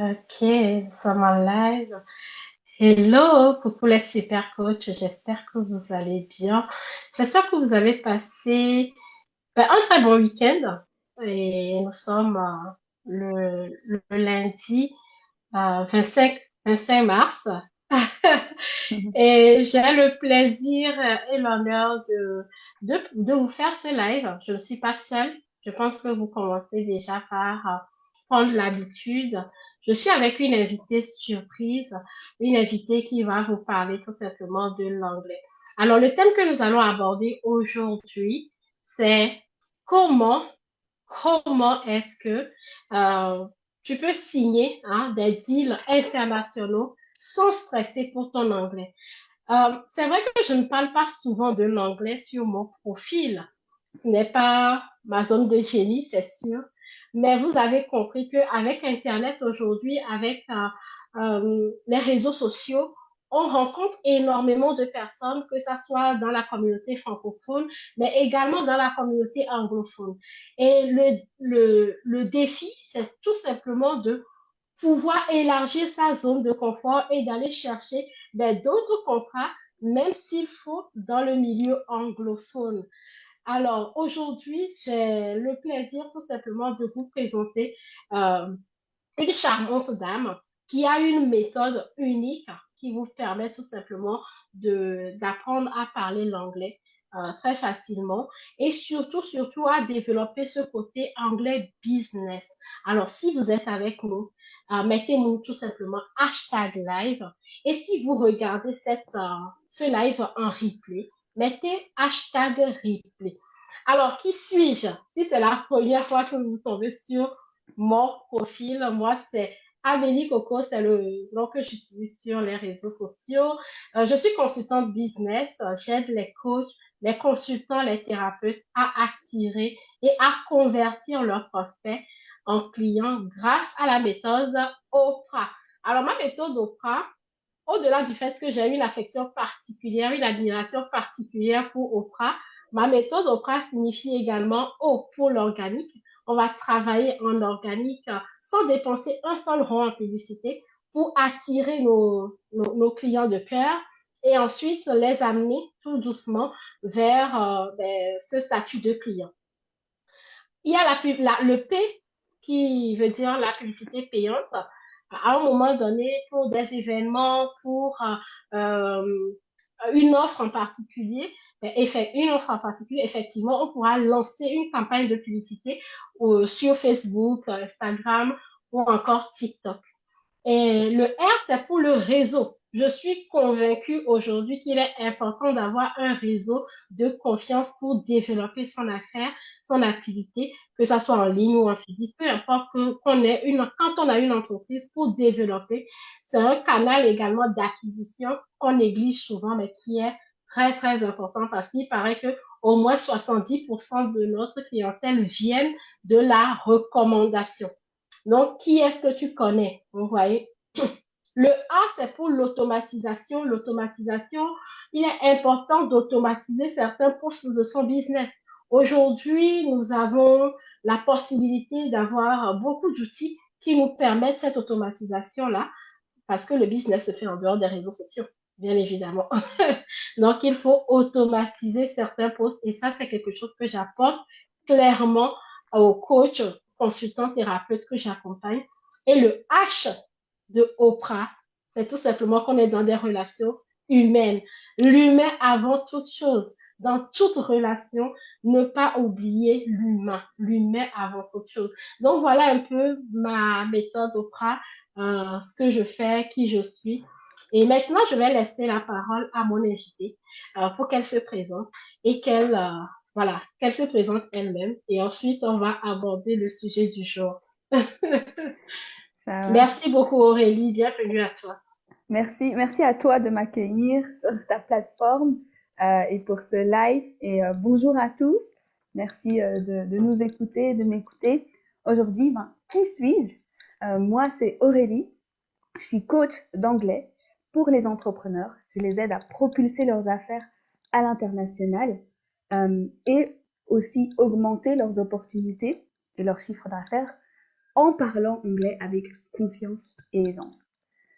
Ok, nous sommes en live. Hello, coucou les super coachs. J'espère que vous allez bien. J'espère que vous avez passé un très bon week-end. Et nous sommes le lundi 25 mars. Et j'ai le plaisir et l'honneur de vous faire ce live. Je ne suis pas seule. Je pense que vous commencez déjà par prendre l'habitude. Je suis avec une invitée surprise, une invitée qui va vous parler tout simplement de l'anglais. Alors, le thème que nous allons aborder aujourd'hui, c'est comment, comment est-ce que euh, tu peux signer des deals internationaux sans stresser pour ton anglais. C'est vrai que je ne parle pas souvent de l'anglais sur mon profil. Ce n'est pas ma zone de génie, c'est sûr. Mais vous avez compris qu'avec Internet aujourd'hui, avec les réseaux sociaux, on rencontre énormément de personnes, que ce soit dans la communauté francophone, mais également dans la communauté anglophone. Et le défi, c'est tout simplement de pouvoir élargir sa zone de confort et d'aller chercher d'autres contrats, même s'il faut dans le milieu anglophone. Alors, aujourd'hui, j'ai le plaisir tout simplement de vous présenter euh, une charmante dame qui a une méthode unique qui vous permet tout simplement d'apprendre à parler l'anglais très facilement et surtout à développer ce côté anglais business. Alors, si vous êtes avec nous, mettez-nous tout simplement hashtag live et si vous regardez ce live en replay, mettez hashtag replay. Alors, qui suis-je? Si c'est la première fois que vous tombez sur mon profil, moi, c'est Amélie Coco, c'est le nom que j'utilise sur les réseaux sociaux. Je suis consultante business. J'aide les coachs, les consultants, les thérapeutes à attirer et à convertir leurs prospects en clients grâce à la méthode Oprah. Alors, ma méthode Oprah, au-delà du fait que j'ai une affection particulière, une admiration particulière pour Oprah, ma méthode Oprah signifie également O pour l'organique. On va travailler en organique sans dépenser un seul rond en publicité pour attirer nos clients de cœur et ensuite les amener tout doucement vers ce statut de client. Il y a le P qui veut dire la publicité payante. À un moment donné, pour des événements, pour une offre en particulier, une offre en particulier, effectivement, on pourra lancer une campagne de publicité sur Facebook, Instagram ou encore TikTok. Et le R, c'est pour le réseau. Je suis convaincue aujourd'hui qu'il est important d'avoir un réseau de confiance pour développer son affaire, son activité, que ça soit en ligne ou en physique, peu importe quand on a une entreprise pour développer, c'est un canal également d'acquisition qu'on néglige souvent, mais qui est très, très important parce qu'il paraît que au moins 70% de notre clientèle viennent de la recommandation. Donc, qui est-ce que tu connais? Vous voyez? Le A, c'est pour l'automatisation. L'automatisation, il est important d'automatiser certains postes de son business. Aujourd'hui, nous avons la possibilité d'avoir beaucoup d'outils qui nous permettent cette automatisation-là, parce que le business se fait en dehors des réseaux sociaux, bien évidemment. Donc, il faut automatiser certains postes et ça, c'est quelque chose que j'apporte clairement aux coachs, consultants, thérapeutes que j'accompagne. Et le H de Oprah, c'est tout simplement qu'on est dans des relations humaines. L'humain avant toute chose. Dans toute relation, ne pas oublier l'humain. L'humain avant toute chose. Donc, voilà un peu ma méthode Oprah, ce que je fais, qui je suis. Et maintenant, je vais laisser la parole à mon invitée pour qu'elle se présente et qu'elle se présente elle-même. Et ensuite, on va aborder le sujet du jour. Ça marche. Merci beaucoup Aurélie, bienvenue à toi. Merci à toi de m'accueillir sur ta plateforme et pour ce live. Et bonjour à tous. Merci de nous écouter, de m'écouter. Aujourd'hui, qui suis-je? Moi, c'est Aurélie. Je suis coach d'anglais pour les entrepreneurs. Je les aide à propulser leurs affaires à l'international et aussi augmenter leurs opportunités et leur chiffre d'affaires en parlant anglais avec confiance et aisance.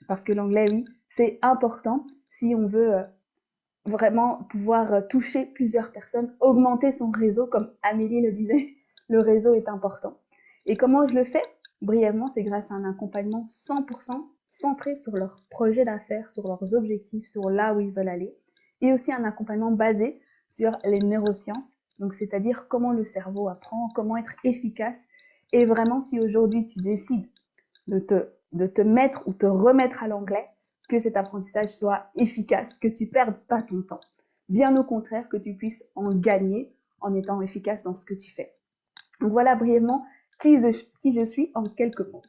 Parce que l'anglais, oui, c'est important si on veut vraiment pouvoir toucher plusieurs personnes, augmenter son réseau, comme Amélie le disait, le réseau est important. Et comment je le fais? Brièvement, c'est grâce à un accompagnement 100% centré sur leurs projets d'affaires, sur leurs objectifs, sur là où ils veulent aller, et aussi un accompagnement basé sur les neurosciences, donc c'est-à-dire comment le cerveau apprend, comment être efficace, et vraiment si aujourd'hui tu décides de te mettre ou te remettre à l'anglais, que cet apprentissage soit efficace, que tu perdes pas ton temps. Bien au contraire, que tu puisses en gagner en étant efficace dans ce que tu fais. Donc voilà brièvement qui je suis en quelques mots.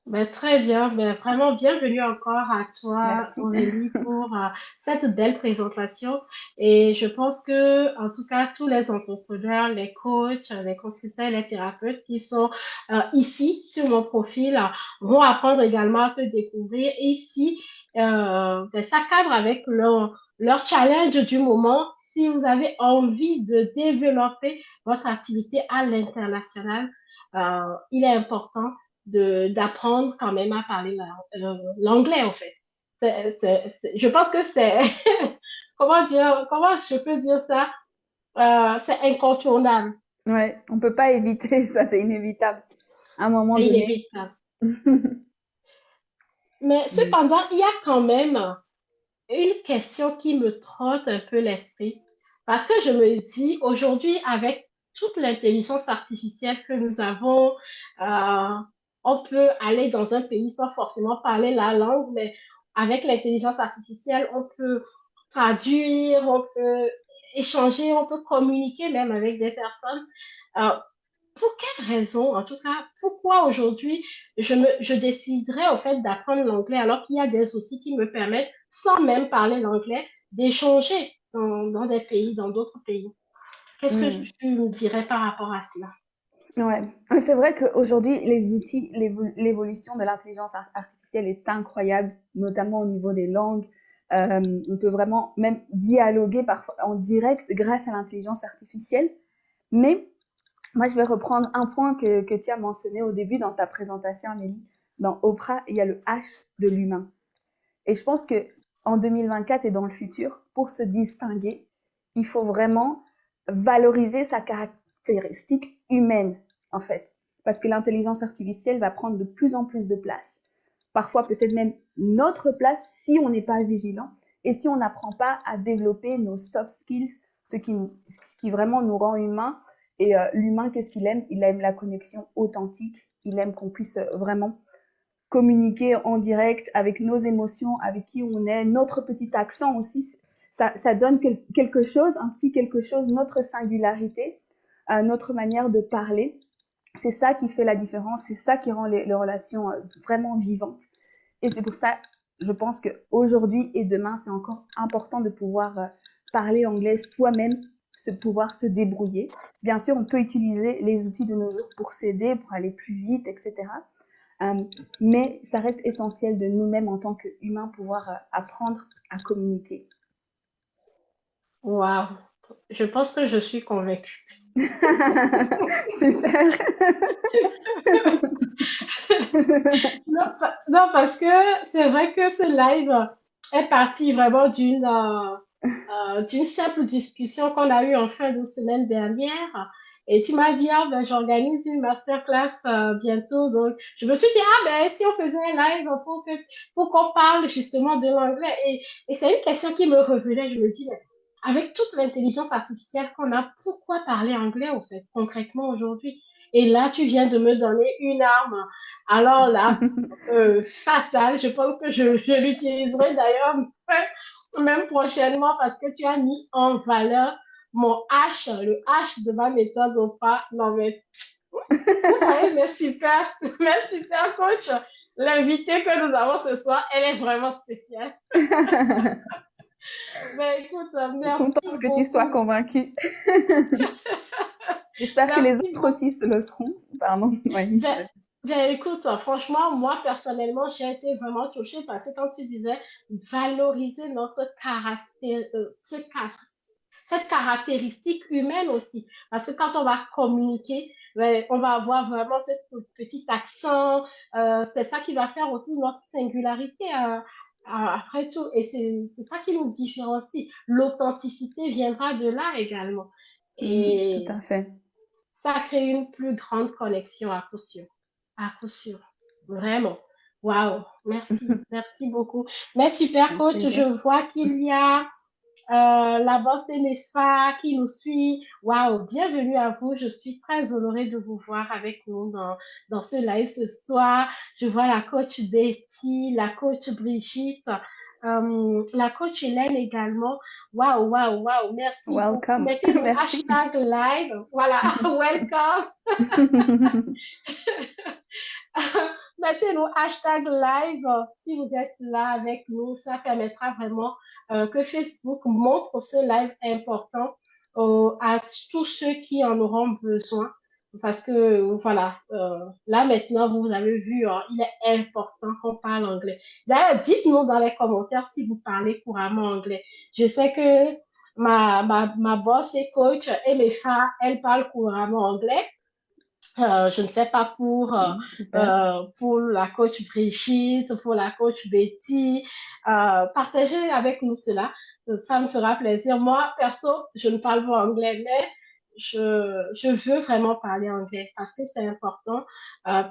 Ben, très bien, ben, vraiment bienvenue encore à toi, Merci. Aurélie, pour cette belle présentation. Et je pense que, en tout cas, tous les entrepreneurs, les coachs, les consultants, les thérapeutes qui sont ici sur mon profil vont apprendre également à te découvrir. Et ici, ben, ça cadre avec leur challenge du moment. Si vous avez envie de développer votre activité à l'international, il est important d'apprendre quand même à parler l'anglais, en fait. Je pense que c'est, comment je peux dire ça? C'est incontournable, Ouais, on peut pas éviter, ça c'est inévitable à un moment c'est donné. inévitable. Mais cependant, il y a quand même une question qui me trotte un peu l'esprit. Parce que je me dis, aujourd'hui, avec toute l'intelligence artificielle que nous avons, euh, on peut aller dans un pays sans forcément parler la langue, mais avec l'intelligence artificielle, on peut traduire, on peut échanger, on peut communiquer même avec des personnes. Euh, pour quelle raison, en tout cas, pourquoi aujourd'hui je déciderais au fait d'apprendre l'anglais alors qu'il y a des outils qui me permettent, sans même parler l'anglais, d'échanger dans des pays, dans d'autres pays? Qu'est-ce que Mm. tu me dirais par rapport à cela? Ouais, c'est vrai qu'aujourd'hui, les outils, l'évolution de l'intelligence artificielle est incroyable, notamment au niveau des langues. On peut vraiment même dialoguer parfois en direct grâce à l'intelligence artificielle. Mais moi, je vais reprendre un point que tu as mentionné au début dans ta présentation, Amélie. Dans Oprah, il y a le H de l'humain. Et je pense que en 2024 et dans le futur, pour se distinguer, il faut vraiment valoriser sa caractéristique humaine, en fait. Parce que l'intelligence artificielle va prendre de plus en plus de place. Parfois, peut-être même notre place si on n'est pas vigilant et si on n'apprend pas à développer nos soft skills, ce qui vraiment nous rend humains. Et l'humain, qu'est-ce qu'il aime? Il aime la connexion authentique. Il aime qu'on puisse vraiment communiquer en direct avec nos émotions, avec qui on est, notre petit accent aussi, ça donne quelque chose, un petit quelque chose, notre singularité, notre manière de parler. C'est ça qui fait la différence, c'est ça qui rend les relations vraiment vivantes. Et c'est pour ça, je pense qu'aujourd'hui et demain, c'est encore important de pouvoir parler anglais soi-même, pouvoir se débrouiller. Bien sûr, on peut utiliser les outils de nos jours pour s'aider, pour aller plus vite, etc. Mais ça reste essentiel de nous-mêmes en tant qu'humains pouvoir apprendre à communiquer. Waouh! Je pense que je suis convaincue. Super. Non, non, parce que c'est vrai que ce live est parti vraiment d'une simple discussion qu'on a eue en fin de semaine dernière. Et tu m'as dit, ah ben, j'organise une masterclass bientôt. Donc, je me suis dit, ah ben, si on faisait un live pour qu'on parle justement de l'anglais. Et c'est une question qui me revenait. Je me dis, mais avec toute l'intelligence artificielle qu'on a, pourquoi parler anglais, au fait, concrètement aujourd'hui? Et là, tu viens de me donner une arme. Alors là, fatale. Je pense que je l'utiliserai d'ailleurs même prochainement parce que tu as mis en valeur mon H, le H de ma méthode au pas. Non, mais ouais, mais super, mais super coach. L'invité que nous avons ce soir, elle est vraiment spéciale. Mais écoute, merci Contente que tu sois beaucoup. convaincue. J'espère que les Merci autres beaucoup. aussi se le seront. Pardon. Ouais. Ben, ben, écoute, franchement, moi personnellement, j'ai été vraiment touchée parce que quand tu disais valoriser notre caractère, cette caractéristique humaine aussi. Parce que quand on va communiquer, ben, on va avoir vraiment ce petit accent. C'est ça qui va faire aussi notre singularité. Après tout, et c'est ça qui nous différencie. L'authenticité viendra de là également. Tout Et à fait. ça crée une plus grande connexion à coup sûr. À coup sûr. Vraiment. Waouh. Merci. Merci beaucoup. Mais super Avec coach, je plaisir. vois qu'il y a la boss Nefa qui nous suit. Waouh. Bienvenue à vous. Je suis très honorée de vous voir avec nous dans ce live ce soir. Je vois la coach Betty, la coach Brigitte. La coach Hélène également. Waouh, waouh, waouh. Merci beaucoup. Welcome. Mettez-nous Merci. hashtag live. Voilà. Welcome. Mettez-nous hashtag live si vous êtes là avec nous. Ça permettra vraiment que Facebook montre ce live important à tous ceux qui en auront besoin. Parce que voilà, là maintenant, vous avez vu, il est important qu'on parle anglais. D'ailleurs, dites-nous dans les commentaires si vous parlez couramment anglais. Je sais que ma boss est coach et mes femmes, elles parlent couramment anglais. Je ne sais pas Super. pour la coach Brigitte, pour la coach Betty. Partagez avec nous cela. Ça me fera plaisir. Moi, perso, je ne parle pas anglais, mais je veux vraiment parler anglais parce que c'est important.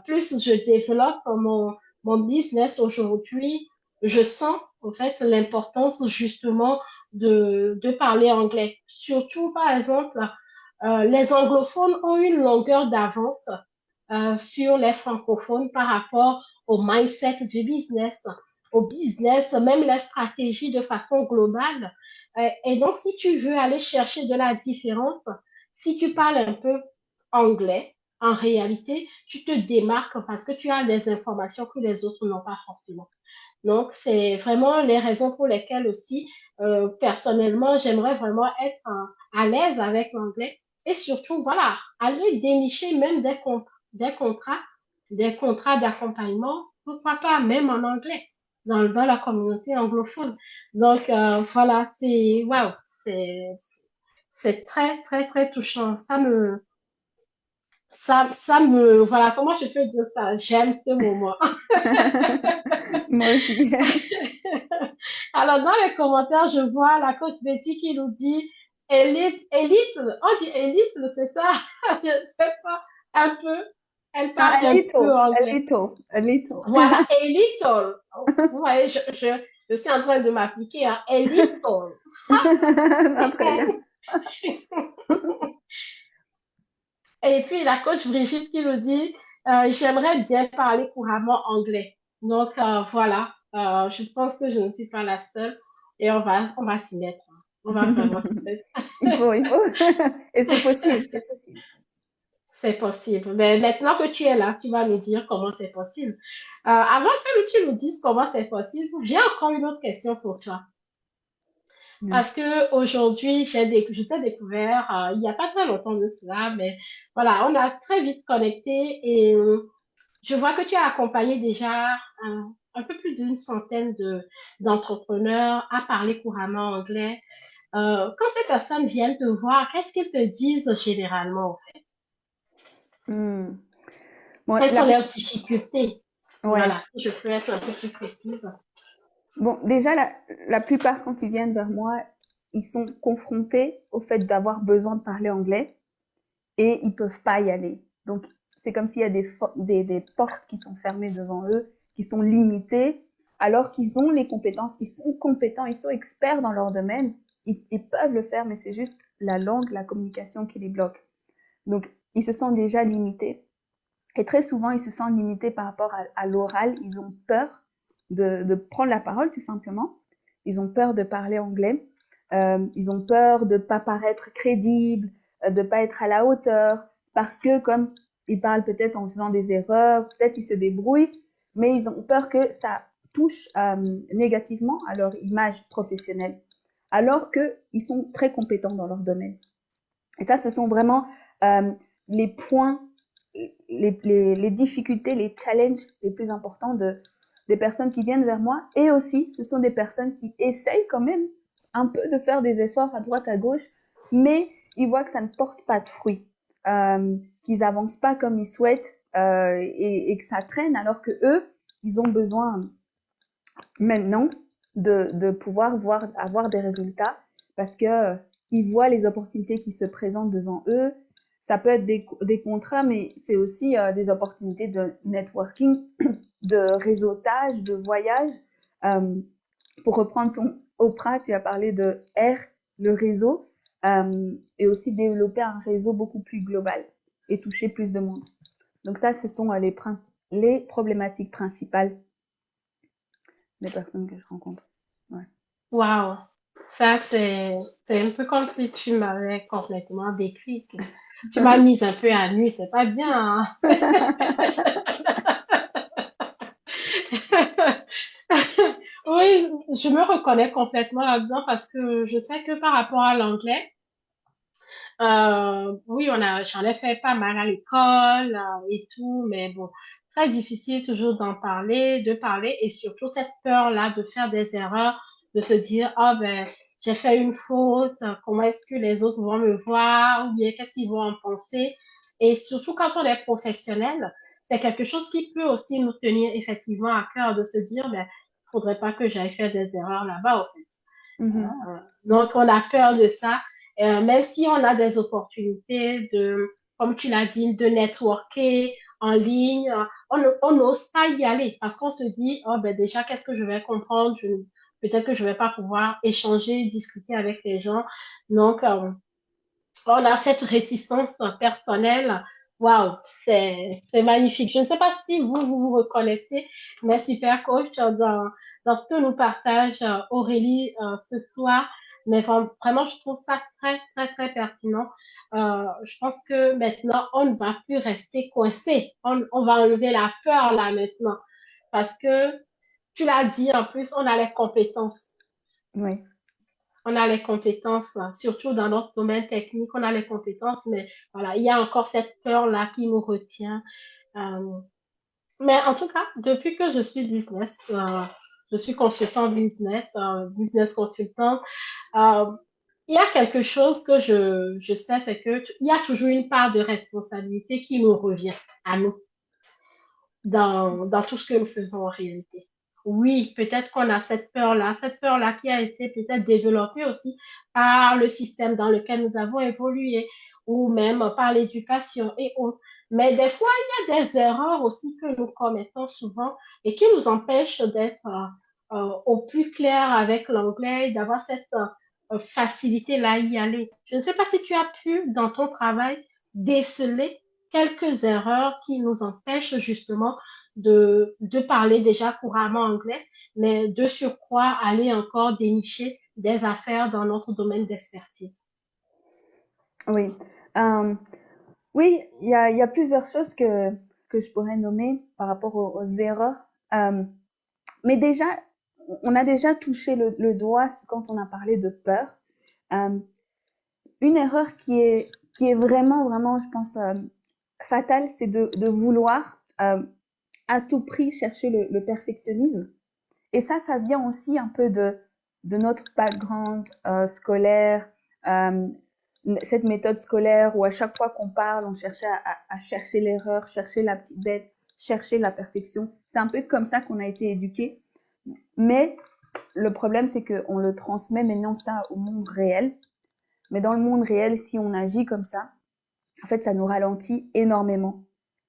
Plus je développe mon business aujourd'hui, je sens en fait l'importance justement de parler anglais. Surtout, par exemple, les anglophones ont une longueur d'avance sur les francophones par rapport au mindset du business, au business, même les stratégies de façon globale. Et donc, si tu veux aller chercher de la différence, si tu parles un peu anglais, en réalité, tu te démarques parce que tu as des informations que les autres n'ont pas forcément. Donc, c'est vraiment les raisons pour lesquelles aussi, personnellement, j'aimerais vraiment être à l'aise avec l'anglais et surtout, voilà, aller dénicher même des contrats d'accompagnement, pourquoi pas même en anglais, dans la communauté anglophone. Donc, voilà, c'est, waouh, c'est très, très, très touchant. Voilà, comment je peux dire ça? J'aime ce moment. Moi aussi. Alors, dans les commentaires, je vois la coach Betty qui nous dit élite, on dit élite, c'est ça? Je ne sais pas, un peu. Elle Non, parle un peu anglais. a little. Voilà, a little. Vous voyez, je suis en train de m'appliquer à a little. Non, très bien. Et puis, la coach Brigitte qui nous dit, j'aimerais bien parler couramment anglais. Donc, voilà, je pense que je ne suis pas la seule et on va s'y mettre. On va vraiment s'y mettre. Il faut. Et c'est possible, c'est possible. C'est possible. Mais maintenant que tu es là, tu vas nous dire comment c'est possible. Avant que tu nous dises comment c'est possible, j'ai encore une autre question pour toi. Mm. Parce que aujourd'hui, je t'ai découvert il n'y a pas très longtemps de cela, mais voilà, on a très vite connecté et je vois que tu as accompagné déjà un peu plus d'une centaine d'entrepreneurs à parler couramment anglais. Quand ces personnes viennent te voir, qu'est-ce qu'ils te disent généralement? Mm. Bon, Quelles sont leurs difficultés? ouais. Voilà, si je peux être un peu plus précise. Bon, déjà, la plupart, quand ils viennent vers moi, ils sont confrontés au fait d'avoir besoin de parler anglais et ils peuvent pas y aller. Donc, c'est comme s'il y a des portes qui sont fermées devant eux, qui sont limitées, alors qu'ils ont les compétences, ils sont compétents, ils sont experts dans leur domaine, ils peuvent le faire, mais c'est juste la langue, la communication qui les bloque. Donc, ils se sentent déjà limités. Et très souvent, ils se sentent limités par rapport à l'oral. Ils ont peur de prendre la parole, tout simplement. Ils ont peur de parler anglais. Ils ont peur de ne pas paraître crédibles, de ne pas être à la hauteur, parce que comme ils parlent peut-être en faisant des erreurs, peut-être ils se débrouillent, mais ils ont peur que ça touche négativement à leur image professionnelle, alors qu'ils sont très compétents dans leur domaine. Et ça, ce sont vraiment euh, les points, les difficultés, les challenges les plus importants des personnes qui viennent vers moi. Et aussi, ce sont des personnes qui essayent quand même un peu de faire des efforts à droite, à gauche, mais ils voient que ça ne porte pas de fruits, qu'ils avancent pas comme ils souhaitent et que ça traîne, alors que eux, ils ont besoin maintenant de pouvoir avoir des résultats parce que ils voient les opportunités qui se présentent devant eux. Ça peut être des contrats, mais c'est aussi des opportunités de networking, de réseautage, de voyage. Euh, pour reprendre ton Oprah, tu as parlé de R, le réseau, et aussi développer un réseau beaucoup plus global et toucher plus de monde. Donc ça, ce sont les problématiques principales des personnes que je rencontre. Ouais. Waouh, ça c'est un peu comme si tu m'avais complètement décrit. Tu m'as mise un peu à nu, c'est pas bien, hein. Oui, je me reconnais complètement là-dedans parce que je sais que par rapport à l'anglais, oui, j'en ai fait pas mal à l'école et tout, mais bon, très difficile toujours de parler et surtout cette peur-là de faire des erreurs, de se dire, ah ben, j'ai fait une faute, comment est-ce que les autres vont me voir ou bien qu'est-ce qu'ils vont en penser? Et surtout quand on est professionnel, c'est quelque chose qui peut aussi nous tenir effectivement à cœur de se dire, ben, faudrait pas que j'aille faire des erreurs là-bas, en fait. Mhm. Donc, on a peur de ça. Même si on a des opportunités comme tu l'as dit, de networker en ligne, on n'ose pas y aller parce qu'on se dit, oh ben déjà, qu'est-ce que je vais comprendre? Peut-être que je vais pas pouvoir échanger, discuter avec les gens. Donc, on a cette réticence personnelle. Waouh, c'est magnifique. Je ne sais pas si vous reconnaissez, mais super coach dans ce que nous partage Aurélie ce soir. Mais vraiment, je trouve ça très, très, très pertinent. Je pense que maintenant, on ne va plus rester coincé. On va enlever la peur là maintenant. Parce que, tu l'as dit, en plus, on a les compétences. Oui. On a les compétences, surtout dans notre domaine technique, on a les compétences, mais voilà, il y a encore cette peur-là qui nous retient. Euh, mais en tout cas, depuis que je suis je suis consultant business, business consultant, euh, il y a quelque chose que je sais, c'est que il y a toujours une part de responsabilité qui nous revient à nous dans tout ce que nous faisons en réalité. Oui, peut-être qu'on a cette peur-là qui a été peut-être développée aussi par le système dans lequel nous avons évolué ou même par l'éducation et autres. Mais des fois, il y a des erreurs aussi que nous commettons souvent et qui nous empêchent d'être au plus clair avec l'anglais, d'avoir cette facilité-là à y aller. Je ne sais pas si tu as pu, dans ton travail, déceler quelques erreurs qui nous empêchent justement de parler déjà couramment anglais, mais de surcroît aller encore dénicher des affaires dans notre domaine d'expertise. Oui. Euh, oui, il y a plusieurs choses que je pourrais nommer par rapport aux erreurs. Mais déjà, on a déjà touché le doigt quand on a parlé de peur. Euh, une erreur qui est vraiment, vraiment, je pense, fatale, c'est de vouloir à tout prix chercher le perfectionnisme. Et ça vient aussi un peu de notre background scolaire, euh, cette méthode scolaire où à chaque fois qu'on parle, on cherchait à chercher l'erreur, chercher la petite bête, chercher la perfection. C'est un peu comme ça qu'on a été éduqué. Mais le problème, c'est qu'on le transmet maintenant ça au monde réel. Mais dans le monde réel, si on agit comme ça, en fait, ça nous ralentit énormément.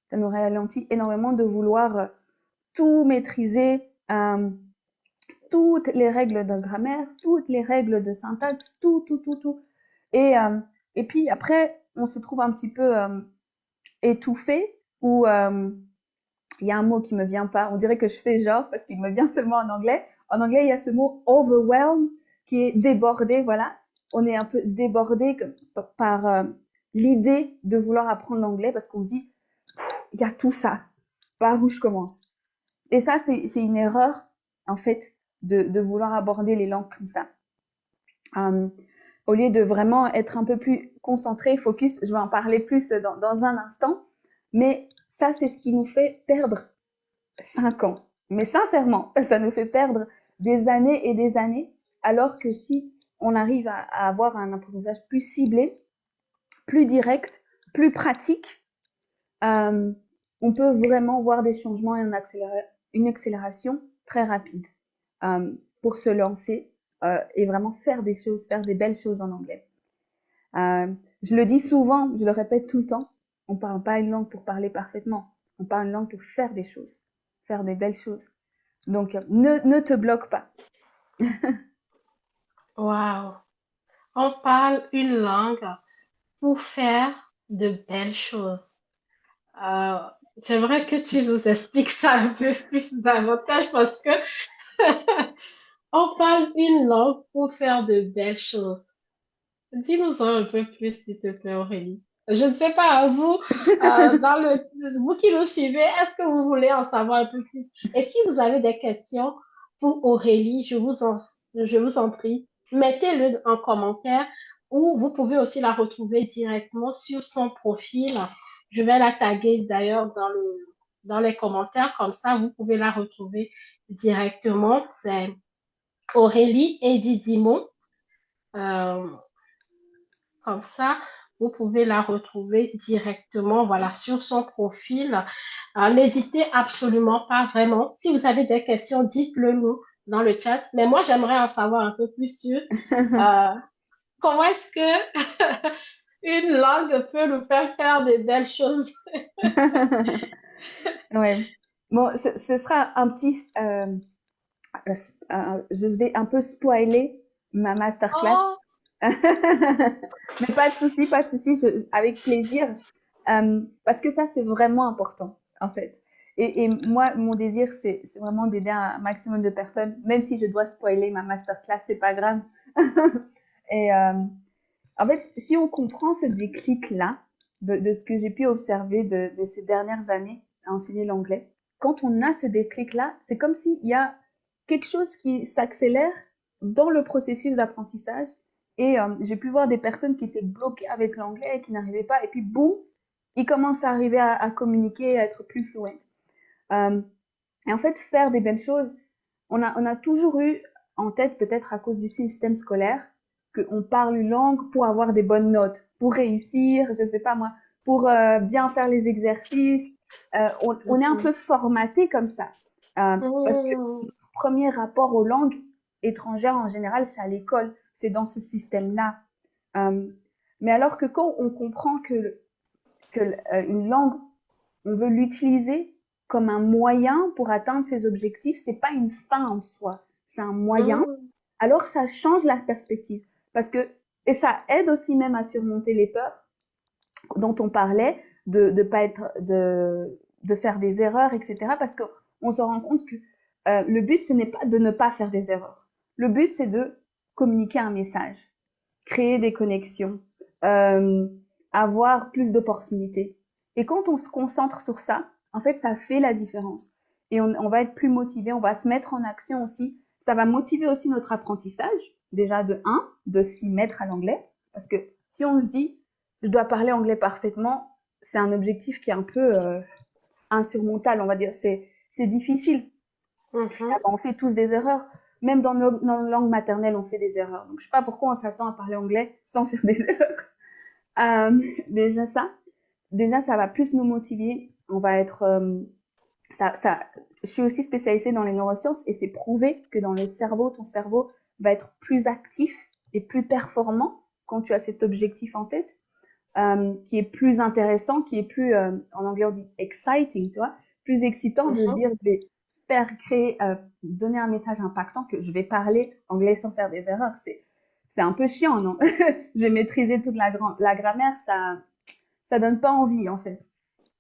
Ça nous ralentit énormément de vouloir tout maîtriser, toutes les règles de grammaire, toutes les règles de syntaxe, tout. Et, euh, et puis après, on se trouve un petit peu étouffé ou il y a un mot qui me vient pas. On dirait que je fais genre parce qu'il me vient seulement en anglais. En anglais, il y a ce mot overwhelm qui est débordé. Voilà, on est un peu débordé par l'idée de vouloir apprendre l'anglais parce qu'on se dit il y a tout ça. Par où je commence? Et ça, c'est une erreur en fait de vouloir aborder les langues comme ça. Euh, Au lieu de vraiment être un peu plus concentré, focus, je vais en parler plus dans un instant, mais ça, c'est ce qui nous fait perdre 5 ans. Mais sincèrement, ça nous fait perdre des années et des années, alors que si on arrive à avoir un apprentissage plus ciblé, plus direct, plus pratique, on peut vraiment voir des changements et une accélération très rapide pour se lancer et vraiment faire des choses, faire des belles choses en anglais. Je le dis souvent, je le répète tout le temps, on parle pas une langue pour parler parfaitement, on parle une langue pour faire des choses, faire des belles choses. Donc, ne te bloque pas. Waouh. On parle une langue pour faire de belles choses. Euh, c'est vrai que tu nous expliques ça un peu plus davantage parce que on parle une langue pour faire de belles choses. Dis-nous un peu plus, s'il te plaît, Aurélie. Je ne sais pas, vous, vous qui nous suivez, est-ce que vous voulez en savoir un peu plus? Et si vous avez des questions pour Aurélie, je vous en prie, mettez-le en commentaire ou vous pouvez aussi la retrouver directement sur son profil. Je vais la taguer d'ailleurs dans les commentaires, comme ça vous pouvez la retrouver directement. C'est Aurélie Edidimo. Euh, Comme ça, vous pouvez la retrouver directement, voilà, sur son profil. N'hésitez absolument pas, vraiment. Si vous avez des questions, dites-le nous dans le chat. Mais moi, j'aimerais en savoir un peu plus sur euh, comment est-ce que une langue peut nous faire faire des belles choses. Ouais. Bon, ce sera un petit, je vais un peu spoiler ma masterclass. Oh, Mais pas de souci, pas de souci, avec plaisir. Parce que ça, c'est vraiment important, en fait. Et moi, mon désir, c'est vraiment d'aider un maximum de personnes, même si je dois spoiler ma masterclass, c'est pas grave. Et en fait, si on comprend ce déclic-là, de ce que j'ai pu observer de ces dernières années à enseigner l'anglais, quand on a ce déclic-là, c'est comme s'il y a quelque chose qui s'accélère dans le processus d'apprentissage. Et j'ai pu voir des personnes qui étaient bloquées avec l'anglais et qui n'arrivaient pas. Et puis, boum, ils commencent à arriver à communiquer, à être plus fluents. Euh, et en fait, faire des belles choses, on a toujours eu en tête, peut-être à cause du système scolaire, qu'on parle une langue pour avoir des bonnes notes, pour réussir, je sais pas moi, pour bien faire les exercices. On est un peu formaté comme ça. Parce que mm, notre premier rapport aux langues étrangères, en général, c'est à l'école, c'est dans ce système-là. Euh, mais alors que quand on comprend que une langue, on veut l'utiliser comme un moyen pour atteindre ses objectifs, c'est pas une fin en soi, c'est un moyen. mm, Alors ça change la perspective parce que et ça aide aussi même à surmonter les peurs dont on parlait de pas être de faire des erreurs, etc. Parce qu'on se rend compte que le but ce n'est pas de ne pas faire des erreurs. Le but c'est de communiquer un message, créer des connexions, euh, avoir plus d'opportunités. Et quand on se concentre sur ça, en fait, ça fait la différence. Et on va être plus motivé, on va se mettre en action aussi. Ça va motiver aussi notre apprentissage, déjà de un, de s'y mettre à l'anglais. Parce que si on se dit, je dois parler anglais parfaitement, c'est un objectif qui est un peu insurmontable, on va dire. C'est difficile. mhm. On fait tous des erreurs. Même dans nos langues maternelles, on fait des erreurs. Donc, je sais pas pourquoi on s'attend à parler anglais sans faire des erreurs. Euh, déjà ça, déjà ça va plus nous motiver. On va être, ça. Je suis aussi spécialisée dans les neurosciences et c'est prouvé que dans le cerveau, ton cerveau va être plus actif et plus performant quand tu as cet objectif en tête, qui est plus intéressant, qui est plus, en anglais on dit exciting, tu vois, plus excitant de se Mhm. dire je vais faire créer, donner un message impactant, que je vais parler anglais sans faire des erreurs. C'est un peu chiant, non? Je vais maîtriser toute la grammaire, ça donne pas envie en fait.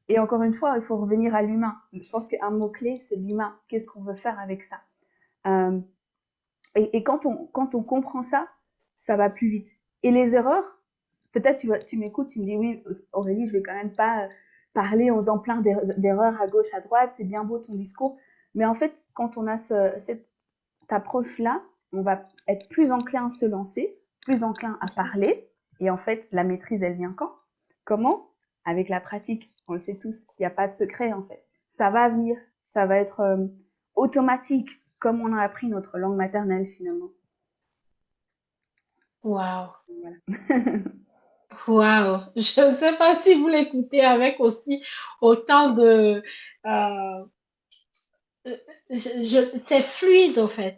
Et encore une fois, il faut revenir à l'humain. Je pense qu'un mot-clé, c'est l'humain. Qu'est-ce qu'on veut faire avec ça? Euh, et quand on comprend ça, ça va plus vite. Et les erreurs, peut-être tu m'écoutes, tu me dis oui, Aurélie, je vais quand même pas parler en faisant plein d'erreurs à gauche, à droite, c'est bien beau ton discours. Mais en fait, quand on a cette approche-là, on va être plus enclin à se lancer, plus enclin à parler. Et en fait, la maîtrise, elle vient quand? Comment? Avec la pratique. On le sait tous. Il n'y a pas de secret, en fait. Ça va venir. Ça va être automatique, comme on a appris notre langue maternelle, finalement. Waouh. Voilà. Waouh. Je ne sais pas si vous l'écoutez avec aussi autant de... euh, c'est fluide, en fait.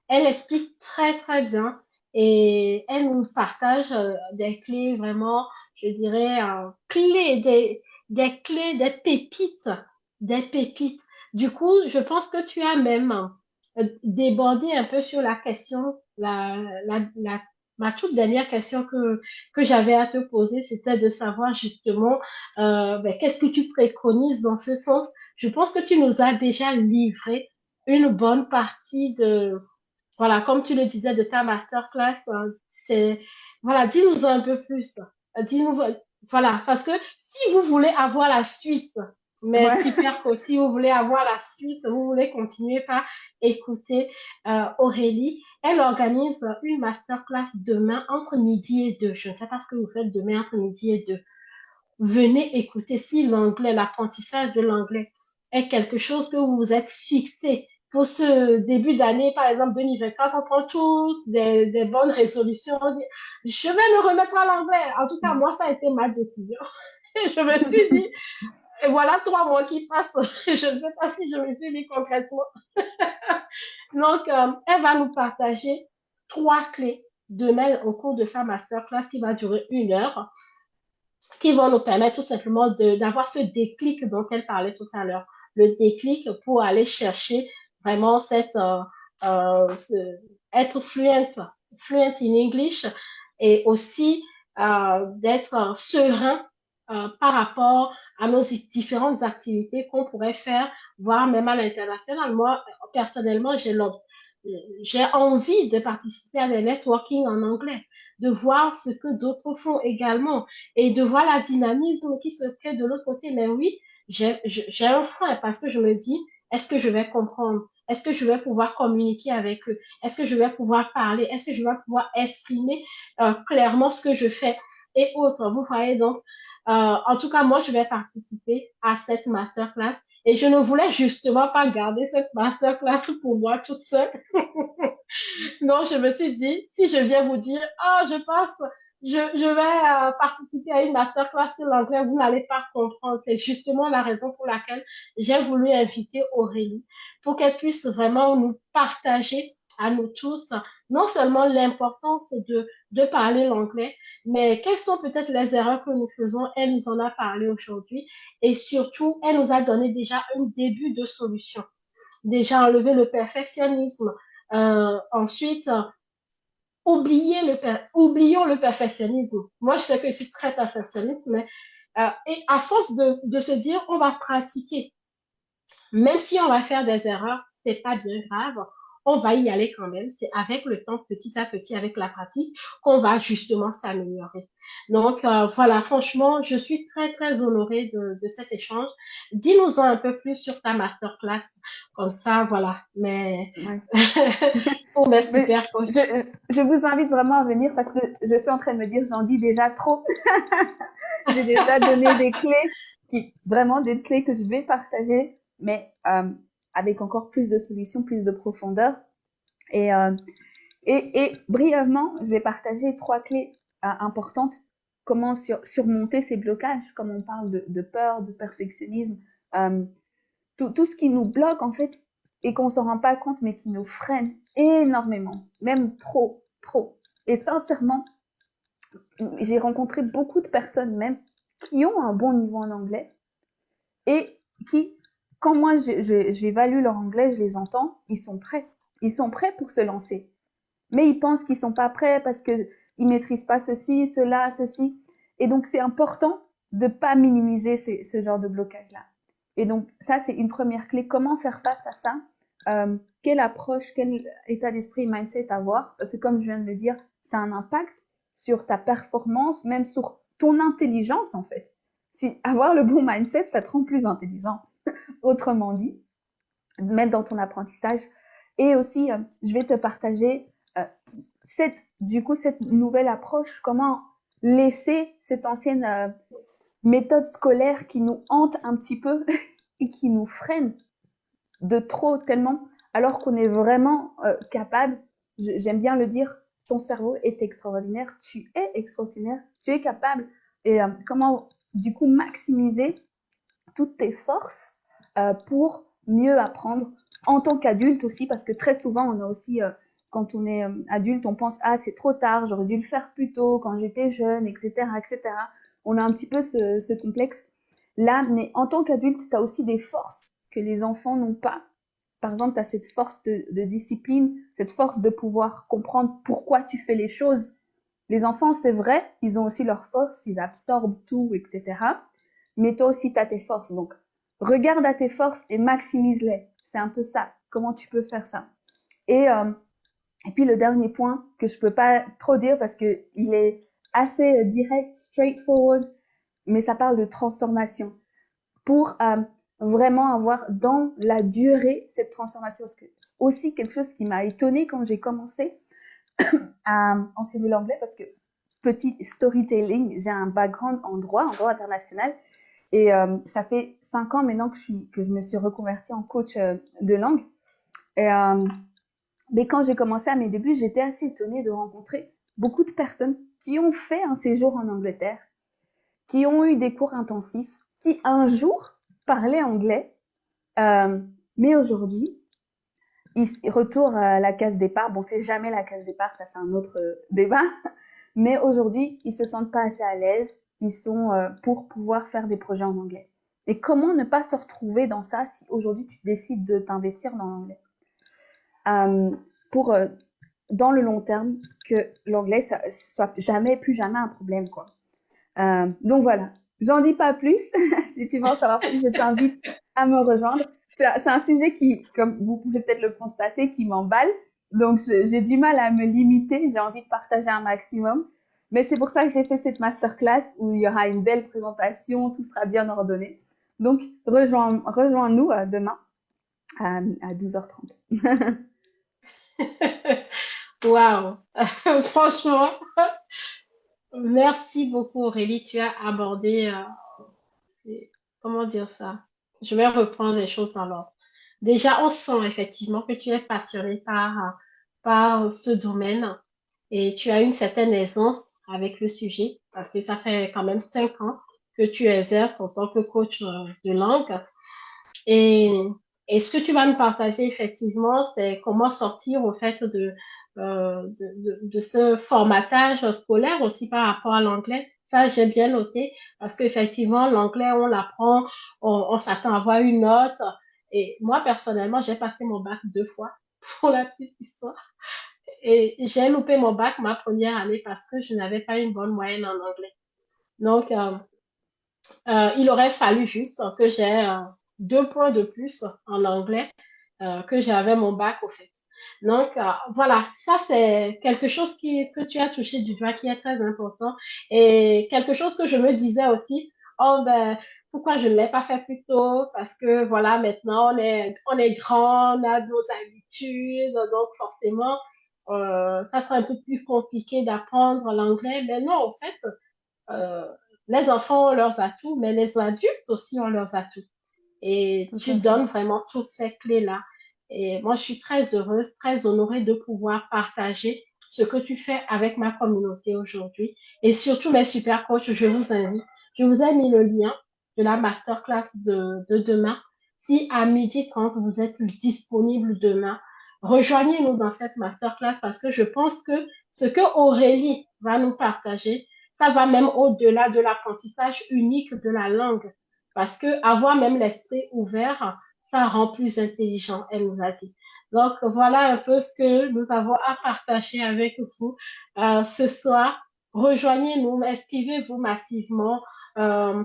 Elle explique très, très bien et elle nous partage des clés vraiment, je dirais, des clés, des pépites. Du coup, je pense que tu as même débordé un peu sur la question, ma toute dernière question que j'avais à te poser, c'était de savoir justement ben, qu'est-ce que tu préconises dans ce sens. Je pense que tu nous as déjà livré une bonne partie de, voilà, comme tu le disais, de ta masterclass. C'est, voilà, dis-nous un peu plus. Dis-nous, voilà, parce que si vous voulez avoir la suite, mais Ouais. super cool, si vous voulez avoir la suite, vous voulez continuer par écouter Aurélie, elle organise une masterclass demain entre midi et deux. Je ne sais pas ce que vous faites demain entre midi et deux. Venez écouter si l'anglais, l'apprentissage de l'anglais est quelque chose que vous vous êtes fixé pour ce début d'année, par exemple 2024, on prend tous des bonnes résolutions. On dit, je vais me remettre à l'anglais. En tout cas, moi, ça a été ma décision. Et je me suis dit, et voilà 3 mois qui passent. Je ne sais pas si je me suis mis concrètement. Donc, elle va nous partager 3 clés demain au cours de sa masterclass qui va durer 1 heure qui vont nous permettre tout simplement d'avoir ce déclic dont elle parlait tout à l'heure. Le déclic pour aller chercher vraiment être fluent in English et aussi d'être serein par rapport à nos différentes activités qu'on pourrait faire, voire même à l'international. Moi, personnellement, j'ai envie de participer à des networking en anglais, de voir ce que d'autres font également et de voir la dynamisme qui se crée de l'autre côté. Mais oui, j'ai un frein parce que je me dis, est-ce que je vais comprendre? Est-ce que je vais pouvoir communiquer avec eux? Est-ce que je vais pouvoir parler? Est-ce que je vais pouvoir exprimer clairement ce que je fais et autres? Vous voyez donc, en tout cas, moi, je vais participer à cette masterclass et je ne voulais justement pas garder cette masterclass pour moi toute seule. Non, je me suis dit, si je viens vous dire, ah, je vais participer à une masterclass sur l'anglais, vous n'allez pas comprendre. C'est justement la raison pour laquelle j'ai voulu inviter Aurélie pour qu'elle puisse vraiment nous partager à nous tous, non seulement l'importance de parler l'anglais, mais quelles sont peut-être les erreurs que nous faisons. Elle nous en a parlé aujourd'hui et surtout, elle nous a donné déjà un début de solution. Déjà enlever le perfectionnisme, ensuite, oublions le perfectionnisme. Moi, je sais que je suis très perfectionniste, mais et à force de se dire, on va pratiquer, même si on va faire des erreurs, c'est pas bien grave. On va y aller quand même. C'est avec le temps, petit à petit, avec la pratique, qu'on va justement s'améliorer. Donc, voilà, franchement, je suis très, très honorée de cet échange. Dis-nous un peu plus sur ta masterclass. Comme ça, voilà. Mais Ouais. pour mes Mais super je, coachs. je vous invite vraiment à venir parce que je suis en train de me dire, j'en dis déjà trop. J'ai déjà donné des clés, vraiment des clés que je vais partager, mais avec encore plus de solutions, plus de profondeur. Et, euh, et brièvement, je vais partager 3 clés importantes. Comment surmonter ces blocages, comme on parle de peur, de perfectionnisme, euh, tout ce qui nous bloque en fait et qu'on s'en rend pas compte, mais qui nous freine énormément, même trop, trop. Et sincèrement, j'ai rencontré beaucoup de personnes même qui ont un bon niveau en anglais et qui, quand moi j'évalue leur anglais, je les entends, ils sont prêts. Ils sont prêts pour se lancer. Mais ils pensent qu'ils sont pas prêts parce qu'ils maîtrisent pas ceci, cela, ceci. Et donc c'est important de pas minimiser ce genre de blocage-là. Et donc ça, c'est une première clé. Comment faire face à ça? Quelle approche, quel état d'esprit, mindset avoir? Parce que comme je viens de le dire, ça a un impact sur ta performance, même sur ton intelligence en fait. Si avoir le bon mindset, ça te rend plus intelligent. Autrement dit, même dans ton apprentissage. Et aussi, je vais te partager euh, cette nouvelle approche, comment laisser cette ancienne méthode scolaire qui nous hante un petit peu et qui nous freine de trop tellement, alors qu'on est vraiment capable, j'aime bien le dire, ton cerveau est extraordinaire, tu es extraordinaire, tu es capable. Et comment, du coup, maximiser toutes tes forces pour mieux apprendre en tant qu'adulte aussi, parce que très souvent, on a aussi, quand on est adulte, on pense, ah, c'est trop tard, j'aurais dû le faire plus tôt, quand j'étais jeune, etc., etc. On a un petit peu ce complexe là, mais en tant qu'adulte, tu as aussi des forces que les enfants n'ont pas. Par exemple, tu as cette force de discipline, cette force de pouvoir comprendre pourquoi tu fais les choses. Les enfants, c'est vrai, ils ont aussi leurs forces, ils absorbent tout, etc. Mais toi aussi, tu as tes forces. Donc, regarde à tes forces et maximise-les. C'est un peu ça. Comment tu peux faire ça? Et puis, le dernier point que je peux pas trop dire parce que il est assez direct, straightforward, mais ça parle de transformation. Pour vraiment avoir dans la durée cette transformation. Parce que aussi quelque chose qui m'a étonnée quand j'ai commencé à enseigner l'anglais, parce que petit storytelling, j'ai un background en droit international, et ça fait 5 ans maintenant que je me suis reconvertie en coach de langue. Et, mais quand j'ai commencé à mes débuts, j'étais assez étonnée de rencontrer beaucoup de personnes qui ont fait un séjour en Angleterre, qui ont eu des cours intensifs, qui un jour parlaient anglais, mais aujourd'hui, ils retournent à la case départ. Bon, c'est jamais la case départ, ça c'est un autre débat. Mais aujourd'hui, ils se sentent pas assez à l'aise. Ils sont pour pouvoir faire des projets en anglais. Et comment ne pas se retrouver dans ça si aujourd'hui tu décides de t'investir dans l'anglais pour dans le long terme que l'anglais ça soit jamais plus jamais un problème quoi. Donc voilà, j'en dis pas plus. Si tu veux en savoir plus, je t'invite à me rejoindre. C'est un sujet qui, comme vous pouvez peut-être le constater, qui m'emballe. Donc j'ai du mal à me limiter. J'ai envie de partager un maximum. Mais c'est pour ça que j'ai fait cette masterclass où il y aura une belle présentation, tout sera bien ordonné. Donc rejoins-nous demain à 12h30. Waouh! Franchement, merci beaucoup Aurélie. Tu as abordé, comment dire ça? Je vais reprendre les choses dans l'ordre. Déjà, on sent effectivement que tu es passionné par ce domaine et tu as une certaine aisance avec le sujet parce que ça fait quand même 5 ans que tu exerces en tant que coach de langue. Et, et ce que tu vas nous partager effectivement, c'est comment sortir au fait de ce formatage scolaire aussi par rapport à l'anglais. Ça, j'ai bien noté parce qu'effectivement, l'anglais, on l'apprend, on s'attend à avoir une note. Et moi, personnellement, j'ai passé mon bac 2 fois pour la petite histoire. Et j'ai loupé mon bac ma première année parce que je n'avais pas une bonne moyenne en anglais. Donc, il aurait fallu juste que j'ai 2 points de plus en anglais que j'avais mon bac au fait. Donc voilà, ça c'est quelque chose que tu as touché du doigt qui est très important et quelque chose que je me disais aussi, oh ben pourquoi je ne l'ai pas fait plus tôt parce que voilà maintenant on est grand, on a nos habitudes donc forcément ça sera un peu plus compliqué d'apprendre l'anglais mais non en fait euh, les enfants ont leurs atouts, mais les adultes aussi ont leurs atouts. Et Tout tu à fait. donnes vraiment toutes ces clés-là. Et moi, je suis très heureuse, très honorée de pouvoir partager ce que tu fais avec ma communauté aujourd'hui. Et surtout, mes super coachs, je vous invite. Je vous ai mis le lien de la masterclass de demain. Si à 12h30, vous êtes disponible demain, rejoignez-nous dans cette masterclass parce que je pense que ce que Aurélie va nous partager, ça va même au-delà de l'apprentissage unique de la langue. Parce que avoir même l'esprit ouvert, ça rend plus intelligent, elle nous a dit. Donc voilà un peu ce que nous avons à partager avec vous ce soir. Rejoignez-nous, inscrivez-vous massivement.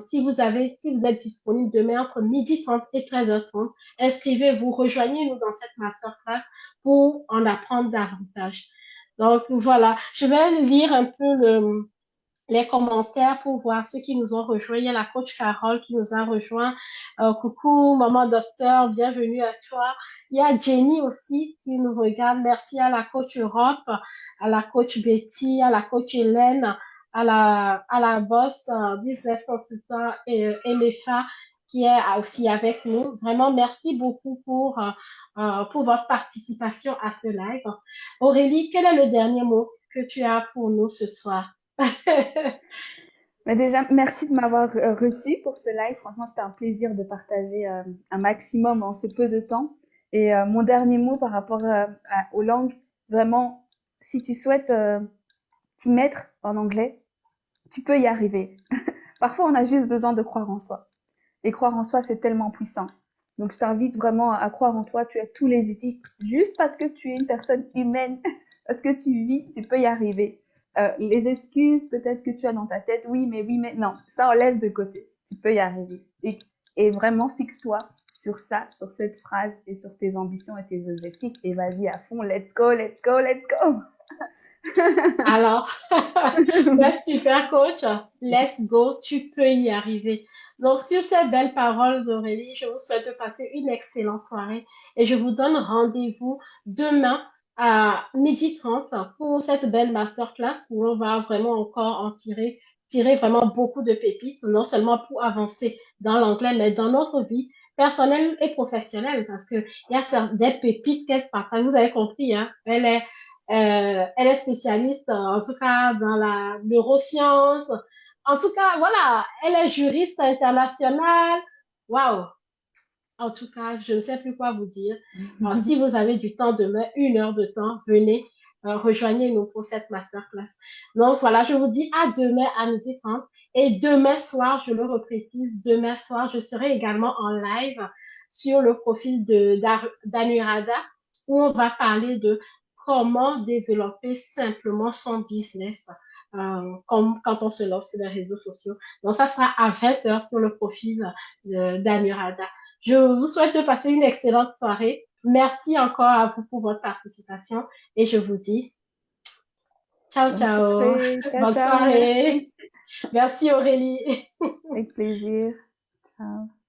Si vous êtes disponible demain entre 12h30 et 13h30, inscrivez-vous, rejoignez-nous dans cette masterclass pour en apprendre davantage. Donc voilà, je vais lire un peu les commentaires pour voir ceux qui nous ont rejoints. Il y a la coach Carole qui nous a rejoint. Coucou, maman docteur, bienvenue à toi. Il y a Jenny aussi qui nous regarde. Merci à la coach Europe, à la coach Betty, à la coach Hélène, à la boss business consultant et MFA qui est aussi avec nous. Vraiment, merci beaucoup pour votre participation à ce live. Aurélie, quel est le dernier mot que tu as pour nous ce soir? Mais déjà, merci de m'avoir reçu pour ce live. Franchement, c'était un plaisir de partager un maximum en ce peu de temps. Et mon dernier mot par rapport aux langues, vraiment, si tu souhaites t'y mettre en anglais, tu peux y arriver. Parfois, on a juste besoin de croire en soi. Et croire en soi, c'est tellement puissant. Donc, je t'invite vraiment à croire en toi. Tu as tous les outils. Juste parce que tu es une personne humaine, parce que tu vis, tu peux y arriver. Les excuses peut-être que tu as dans ta tête, oui, mais non, ça on laisse de côté. Tu peux y arriver. Et vraiment, fixe-toi sur ça, sur cette phrase et sur tes ambitions et tes objectifs. Et vas-y à fond, let's go, let's go, let's go. Alors, ben, super coach, let's go, tu peux y arriver. Donc, sur ces belles paroles d'Aurélie, je vous souhaite de passer une excellente soirée et je vous donne rendez-vous demain à 12h30 pour cette belle masterclass où on va vraiment encore en tirer vraiment beaucoup de pépites, non seulement pour avancer dans l'anglais, mais dans notre vie personnelle et professionnelle parce que il y a des pépites qu'elle partage. Vous avez compris, hein? Elle est spécialiste, en tout cas, dans la neuroscience. En tout cas, voilà, elle est juriste internationale. Waouh! En tout cas, je ne sais plus quoi vous dire. Si vous avez du temps demain, 1 heure de temps, venez, rejoignez-nous pour cette masterclass. Donc voilà, je vous dis à demain à 12h30. Et demain soir, je le reprécise, demain soir, je serai également en live sur le profil d'Anurada où on va parler de comment développer simplement son business comme quand on se lance sur les réseaux sociaux. Donc, ça sera à 20h sur le profil d'Anurada. Je vous souhaite de passer une excellente soirée. Merci encore à vous pour votre participation et je vous dis ciao, Bonne ciao. soirée. Ciao, Bonne ciao, soirée. merci. Merci Aurélie. Avec plaisir. Ciao.